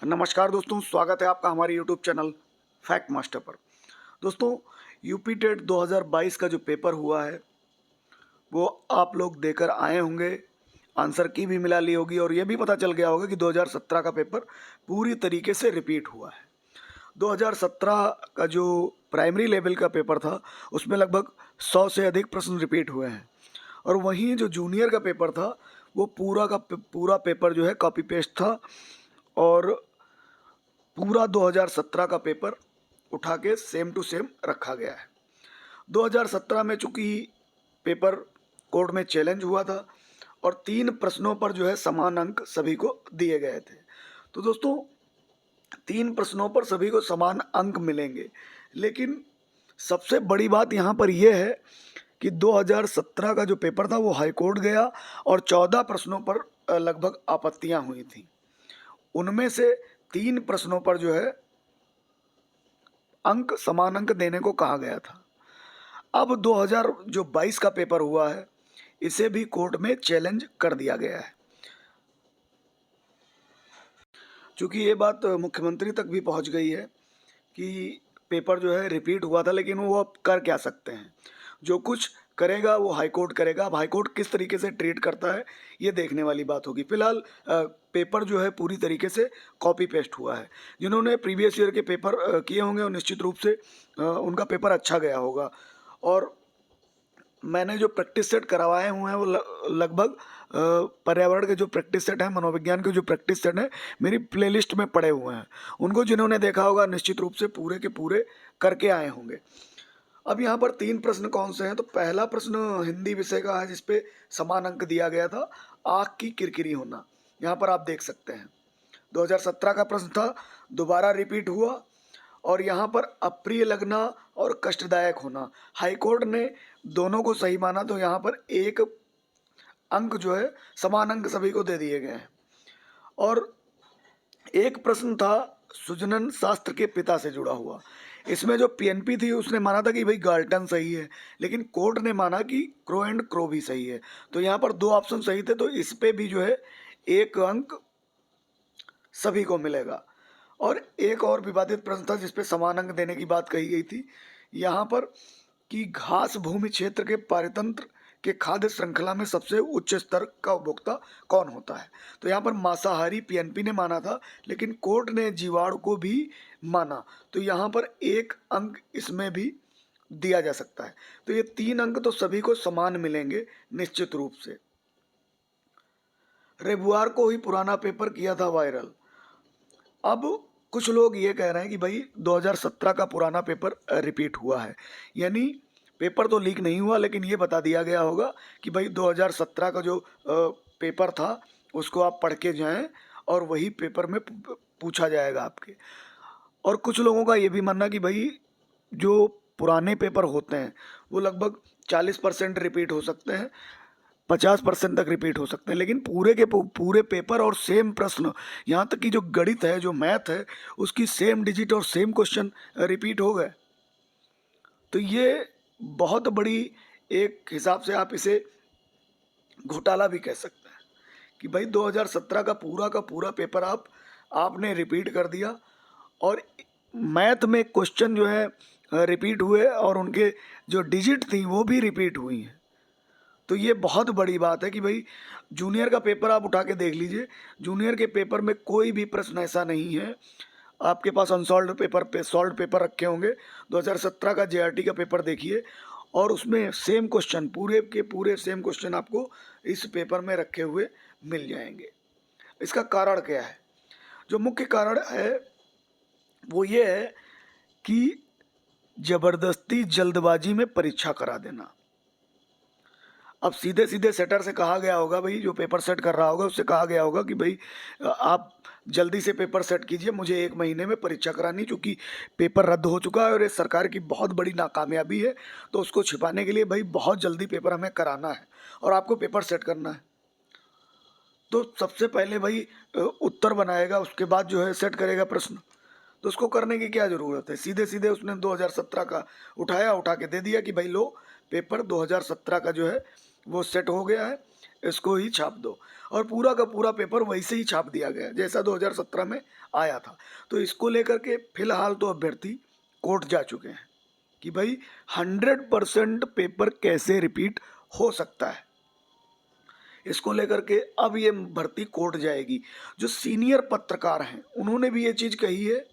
नमस्कार दोस्तों, स्वागत है आपका हमारे यूट्यूब चैनल फैक्ट मास्टर पर। दोस्तों, यूपी टेट 2022 का जो पेपर हुआ है वो आप लोग देकर आए होंगे। आंसर की भी मिला ली होगी और ये भी पता चल गया होगा कि 2017 का पेपर पूरी तरीके से रिपीट हुआ है। 2017 का जो प्राइमरी लेवल का पेपर था उसमें लगभग 100 से अधिक प्रश्न रिपीट हुए हैं, और वहीं जो जूनियर का पेपर था वो पूरा पेपर जो है कॉपी पेस्ट था। और पूरा 2017 का पेपर उठा के सेम टू सेम रखा गया है। 2017 में चूंकि पेपर कोर्ट में चैलेंज हुआ था और 3 प्रश्नों पर जो है समान अंक सभी को दिए गए थे। तो दोस्तों, 3 प्रश्नों पर सभी को समान अंक मिलेंगे, लेकिन सबसे बड़ी बात यहाँ पर यह है कि 2017 का जो पेपर था वो हाई कोर्ट गया और 14 प्रश्नों पर लगभग आपत्तियां हुई थी। उनमें से 3 प्रश्नों पर जो है अंक समान अंक देने को कहा गया था। अब 2022 का पेपर हुआ है, इसे भी कोर्ट में चैलेंज कर दिया गया है। चूंकि ये बात मुख्यमंत्री तक भी पहुंच गई है कि पेपर जो है रिपीट हुआ था, लेकिन वो अब कर क्या सकते हैं। जो कुछ करेगा वो हाई कोर्ट करेगा। अब हाई कोर्ट किस तरीके से ट्रीट करता है ये देखने वाली बात होगी। फिलहाल पेपर जो है पूरी तरीके से कॉपी पेस्ट हुआ है। जिन्होंने प्रीवियस ईयर के पेपर किए होंगे वो निश्चित रूप से उनका पेपर अच्छा गया होगा। और मैंने जो प्रैक्टिस सेट करवाए हुए हैं वो लगभग पर्यावरण के जो प्रैक्टिस सेट हैं, मनोविज्ञान के जो प्रैक्टिस सेट हैं, मेरी प्लेलिस्ट में पड़े हुए हैं। उनको जिन्होंने देखा होगा निश्चित रूप से पूरे के पूरे करके आए होंगे। अब यहाँ पर 3 प्रश्न कौन से हैं, तो पहला प्रश्न हिंदी विषय का है जिसपे समान अंक दिया गया था, आँख की किरकिरी होना। यहाँ पर आप देख सकते हैं 2017 का प्रश्न था, दोबारा रिपीट हुआ। और यहाँ पर अप्रिय लगना और कष्टदायक होना, हाईकोर्ट ने दोनों को सही माना, तो यहाँ पर एक अंक जो है समान अंक सभी को दे दिए गए हैं। और एक प्रश्न था सुजनन शास्त्र के पिता से जुड़ा हुआ। इसमें जो पीएनपी थी उसने माना था कि भाई गाल्टन सही है, लेकिन कोर्ट ने माना कि क्रो एंड क्रो भी सही है। तो यहाँ पर 2 ऑप्शन सही थे, तो इस पे भी जो है एक अंक सभी को मिलेगा। और एक और विवादित प्रश्न था जिसपे समान अंक देने की बात कही गई थी यहाँ पर, कि घास भूमि क्षेत्र के पारितंत्र के खाद्य श्रृंखला में सबसे उच्च स्तर का उपभोक्ता कौन होता है। तो यहाँ पर मांसाहारी पीएनपी ने माना था, लेकिन कोर्ट ने जीवाणु को भी माना, तो यहाँ पर एक अंक इसमें भी दिया जा सकता है। तो ये 3 अंक तो सभी को समान मिलेंगे निश्चित रूप से। रविवार को ही पुराना पेपर किया था वायरल। अब कुछ लोग ये कह रहे हैं कि भाई 2017 का पुराना पेपर रिपीट हुआ है, यानी पेपर तो लीक नहीं हुआ, लेकिन ये बता दिया गया होगा कि भाई 2017 का जो पेपर था उसको आप पढ़ के जाएं और वही पेपर में पूछा जाएगा आपके। और कुछ लोगों का ये भी मानना कि भाई जो पुराने पेपर होते हैं वो लगभग 40% रिपीट हो सकते हैं, 50% तक रिपीट हो सकते हैं, लेकिन पूरे के पूरे पेपर और सेम प्रश्न, यहाँ तक कि जो गणित है, जो मैथ है, उसकी सेम डिजिट और सेम क्वेश्चन रिपीट हो गए। तो ये बहुत बड़ी, एक हिसाब से आप इसे घोटाला भी कह सकते हैं कि भाई 2017 का पूरा पेपर आपने रिपीट कर दिया। और मैथ में क्वेश्चन जो है रिपीट हुए और उनके जो डिजिट थी वो भी रिपीट हुई हैं। तो ये बहुत बड़ी बात है कि भाई जूनियर का पेपर आप उठा के देख लीजिए, जूनियर के पेपर में कोई भी प्रश्न ऐसा नहीं है। आपके पास अनसॉल्व पेपर पे सॉल्व पेपर रखे होंगे। 2017 का जेआरटी का पेपर देखिए और उसमें सेम क्वेश्चन, पूरे के पूरे सेम क्वेश्चन आपको इस पेपर में रखे हुए मिल जाएंगे। इसका कारण क्या है? जो मुख्य कारण है वो ये है कि जबरदस्ती जल्दबाजी में परीक्षा करा देना। अब सीधे सीधे सेटर से कहा गया होगा, भाई जो पेपर सेट कर रहा होगा उससे कहा गया होगा कि भाई आप जल्दी से पेपर सेट कीजिए, मुझे 1 महीने में परीक्षा करानी, चूँकि पेपर रद्द हो चुका है और ये सरकार की बहुत बड़ी नाकामयाबी है। तो उसको छिपाने के लिए भाई बहुत जल्दी पेपर हमें कराना है और आपको पेपर सेट करना है। तो सबसे पहले भाई उत्तर बनाएगा, उसके बाद जो है सेट करेगा प्रश्न। तो उसको करने की क्या ज़रूरत है? सीधे सीधे उसने 2017 का उठा के दे दिया कि भाई लो, पेपर 2017 का जो है वो सेट हो गया है, इसको ही छाप दो, और पूरा का पूरा पेपर वैसे ही छाप दिया गया जैसा 2017 में आया था। तो इसको लेकर के फिलहाल तो अभ्यर्थी कोर्ट जा चुके हैं कि भाई 100% पेपर कैसे रिपीट हो सकता है। इसको लेकर के अब ये भर्ती कोर्ट जाएगी। जो सीनियर पत्रकार हैं उन्होंने भी ये चीज़ कही है।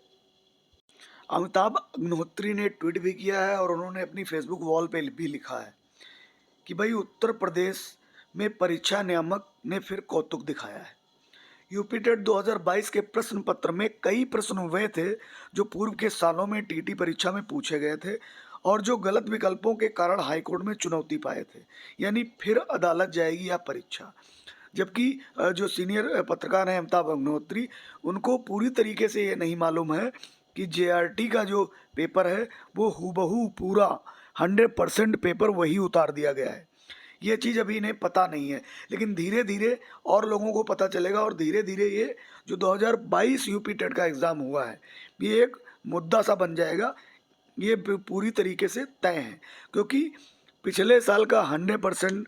अमिताभ अग्निहोत्री ने ट्वीट भी किया है और उन्होंने अपनी फेसबुक वॉल पे भी लिखा है कि भाई उत्तर प्रदेश में परीक्षा नियामक ने फिर कौतुक दिखाया है। यूपी टेट 2022 के प्रश्न पत्र में कई प्रश्न हुए थे जो पूर्व के सालों में टीटी परीक्षा में पूछे गए थे और जो गलत विकल्पों के कारण हाईकोर्ट में चुनौती पाए थे। यानी फिर अदालत जाएगी या परीक्षा। जबकि जो सीनियर पत्रकार हैं अमिताभ अग्निहोत्री, उनको पूरी तरीके से ये नहीं मालूम है कि जेआरटी का जो पेपर है वो हूबहू पूरा 100% पेपर वही उतार दिया गया है। ये चीज़ अभी इन्हें पता नहीं है, लेकिन धीरे धीरे और लोगों को पता चलेगा और धीरे धीरे ये जो 2022 यूपी टेट का एग्ज़ाम हुआ है ये एक मुद्दा सा बन जाएगा। ये पूरी तरीके से तय है, क्योंकि पिछले साल का 100%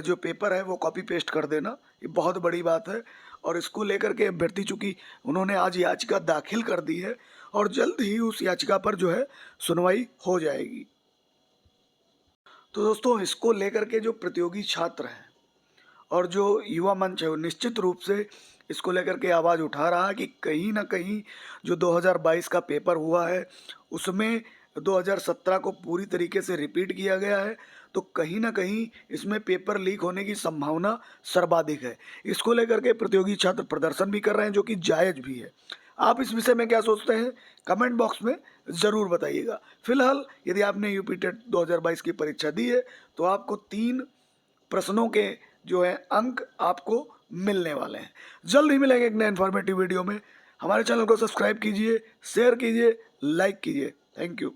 जो पेपर है वो कॉपी पेस्ट कर देना ये बहुत बड़ी बात है। और इसको लेकर के अभ्यर्थी चूँकि उन्होंने आज याचिका दाखिल कर दी है और जल्द ही उस याचिका पर जो है सुनवाई हो जाएगी। तो दोस्तों, इसको लेकर के जो प्रतियोगी छात्र हैं और जो युवा मंच है वो निश्चित रूप से इसको लेकर के आवाज़ उठा रहा है कि कहीं ना कहीं जो 2022 का पेपर हुआ है उसमें 2017 को पूरी तरीके से रिपीट किया गया है। तो कहीं ना कहीं इसमें पेपर लीक होने की संभावना सर्वाधिक है। इसको लेकर के प्रतियोगी छात्र प्रदर्शन भी कर रहे हैं जो कि जायज़ भी है। आप इस विषय में क्या सोचते हैं कमेंट बॉक्स में ज़रूर बताइएगा। फिलहाल यदि आपने यूपी टेट 2022 की परीक्षा दी है तो आपको 3 प्रश्नों के जो है अंक आपको मिलने वाले हैं। जल्द ही मिलेंगे एक नए इन्फॉर्मेटिव वीडियो में। हमारे चैनल को सब्सक्राइब कीजिए, शेयर कीजिए, लाइक कीजिए। Thank you.